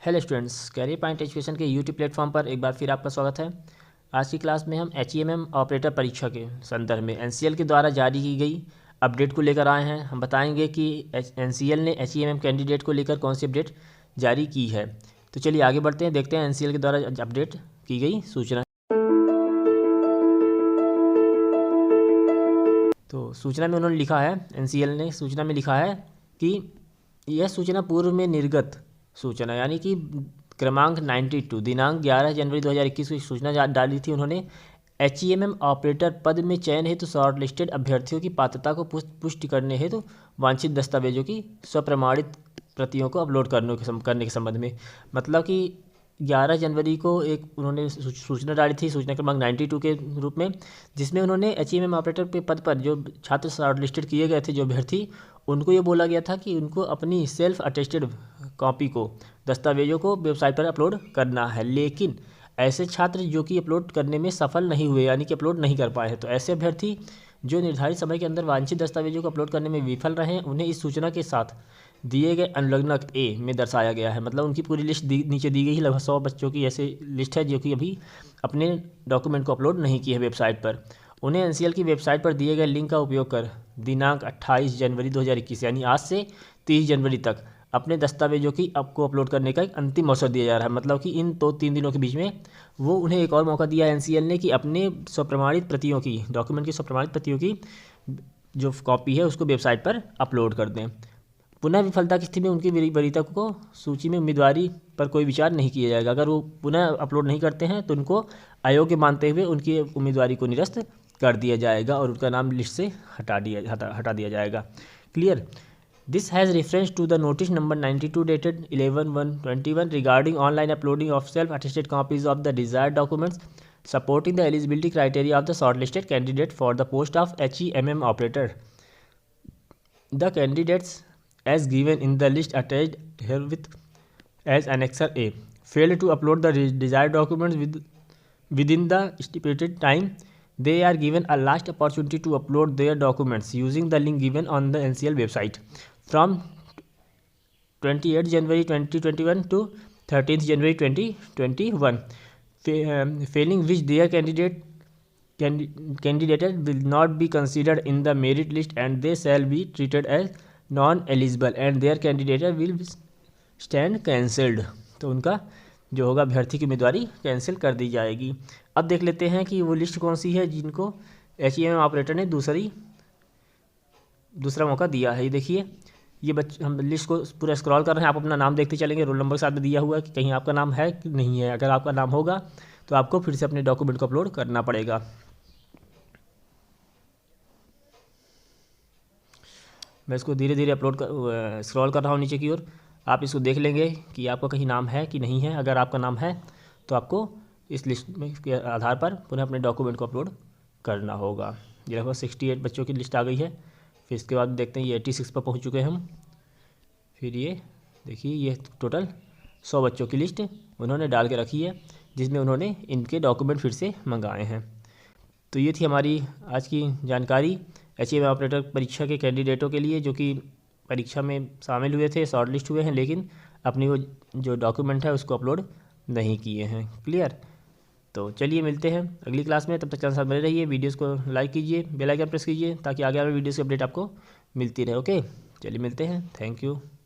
Hello students, career point education के YouTube platform पर एक बार फिर आपका स्वागत है। आज की क्लास में हम HEMM ऑपरेटर परीक्षा के संदर्भ में NCL के द्वारा जारी की गई अपडेट को लेकर आए हैं। हम बताएंगे कि NCL ने HEMM कैंडिडेट को लेकर कौन सी अपडेट जारी की है। तो चलिए आगे बढ़ते हैं, देखते हैं NCL के द्वारा अपडेट की गई सूचना। तो सूचना में उन्होंने लिखा है, NCL ने सूचना में लिखा है कि यह सूचना पूर्व में निर्गत सूचना यानी कि क्रमांक 92 दिनांक 11 जनवरी 2021 को सूचना डाली थी उन्होंने। HEMM ऑपरेटर पद में चयन हेतु शॉर्ट लिस्टेड अभ्यर्थियों की पात्रता को पुष्टि करने हेतु वांछित दस्तावेजों की स्वप्रमाणित प्रतियों को अपलोड करने के संबंध में, मतलब कि 11 जनवरी को एक उन्होंने सूचना डाली थी, सूचना क्रमांक 92 के रूप में, जिसमें उन्होंने HEMM ऑपरेटर के पद पर जो छात्र शॉर्ट लिस्टेड किए गए थे, जो अभ्यर्थी, उनको ये बोला गया था कि उनको अपनी सेल्फ अटेस्टेड कॉपी को, दस्तावेजों को वेबसाइट पर अपलोड करना है। लेकिन ऐसे छात्र जो कि अपलोड करने में सफल नहीं हुए यानी कि अपलोड नहीं कर पाए हैं, तो ऐसे अभ्यर्थी जो निर्धारित समय के अंदर वांछित दस्तावेजों को अपलोड करने में विफल रहे हैं, उन्हें इस सूचना के साथ दिए गए अनुलग्नक ए में दर्शाया गया है। मतलब उनकी पूरी लिस्ट नीचे दी गई है। लगभग 100 बच्चों की ऐसे लिस्ट है जो कि अभी अपने डॉक्यूमेंट को अपलोड नहीं किए हैं वेबसाइट पर। उन्हें NCL की वेबसाइट पर दिए गए लिंक का उपयोग कर दिनांक 28 जनवरी 2021 यानी आज से 30 जनवरी तक अपने दस्तावेजों की आपको अपलोड करने का एक अंतिम अवसर दिया जा रहा है। मतलब कि इन 2-3 दिनों के बीच में वो उन्हें एक और मौका दिया है NCL ने कि अपने स्वप्रमाणित प्रतियों की, डॉक्यूमेंट की स्वप्रमाणित प्रतियों की जो कॉपी है उसको वेबसाइट पर अपलोड कर दें। पुनः विफलता की स्थिति में उनकी वरीयता को सूची में उम्मीदवारी पर कोई विचार नहीं किया जाएगा। अगर वो पुनः अपलोड नहीं करते हैं तो उनको अयोग्य मानते हुए उनकी उम्मीदवारी को निरस्त कर दिया जाएगा और उनका नाम लिस्ट से हटा दिया जाएगा। Clear. This has reference to the notice number 92 dated 11/1/21 regarding online uploading of self attested copies of the desired documents supporting the eligibility criteria of the shortlisted candidate for the post of HEMM operator. The candidates as given in the list attached herewith as Annexure A failed to upload the desired documents within the stipulated time. They are given a last opportunity to upload their documents using the link given on the NCL website from 28 January 2021 to 13th January 2021. Failing which their candidate will not be considered in the merit list and they shall be treated as non-eligible and their candidate will stand cancelled. तो उनका जो होगा अभ्यर्थी की उम्मीदवारी cancel कर दी जाएगी। अब देख लेते हैं कि वो लिस्ट कौन सी है जिनको HEMM ऑपरेटर ने दूसरा मौका दिया है। ये देखिए, ये हम लिस्ट को पूरा स्क्रॉल कर रहे हैं, आप अपना नाम देखते चलेंगे। रोल नंबर के साथ में दिया हुआ है कि कहीं आपका नाम है कि नहीं है। अगर आपका नाम होगा तो आपको फिर से अपने डॉक्यूमेंट को अपलोड करना पड़ेगा। मैं इसको धीरे धीरे स्क्रॉल कर रहा हूँ नीचे की ओर। आप इसको देख लेंगे कि आपका कहीं नाम है कि नहीं है। अगर आपका नाम है तो आपको इस लिस्ट में के आधार पर पुनः अपने डॉक्यूमेंट को अपलोड करना होगा। ये लगभग 68 बच्चों की लिस्ट आ गई है। फिर इसके बाद देखते हैं ये 86 पर पहुंच चुके हैं हम। फिर ये देखिए, ये टोटल 100 बच्चों की लिस्ट उन्होंने डाल के रखी है जिसमें उन्होंने इनके डॉक्यूमेंट फिर से मंगाए हैं। तो ये थी हमारी आज की जानकारी HEMM ऑपरेटर परीक्षा के कैंडिडेटों के लिए जो कि परीक्षा में शामिल हुए थे, शॉर्ट लिस्ट हुए हैं, लेकिन अपनी वो जो डॉक्यूमेंट है उसको अपलोड नहीं किए हैं। क्लियर। तो चलिए मिलते हैं अगली क्लास में। तब तक चैनल साथ बने रहिए, वीडियोस को लाइक कीजिए, बेल आइकन प्रेस कीजिए ताकि आगे वाली वीडियोस की अपडेट आपको मिलती रहे। ओके, चलिए मिलते हैं। Thank you.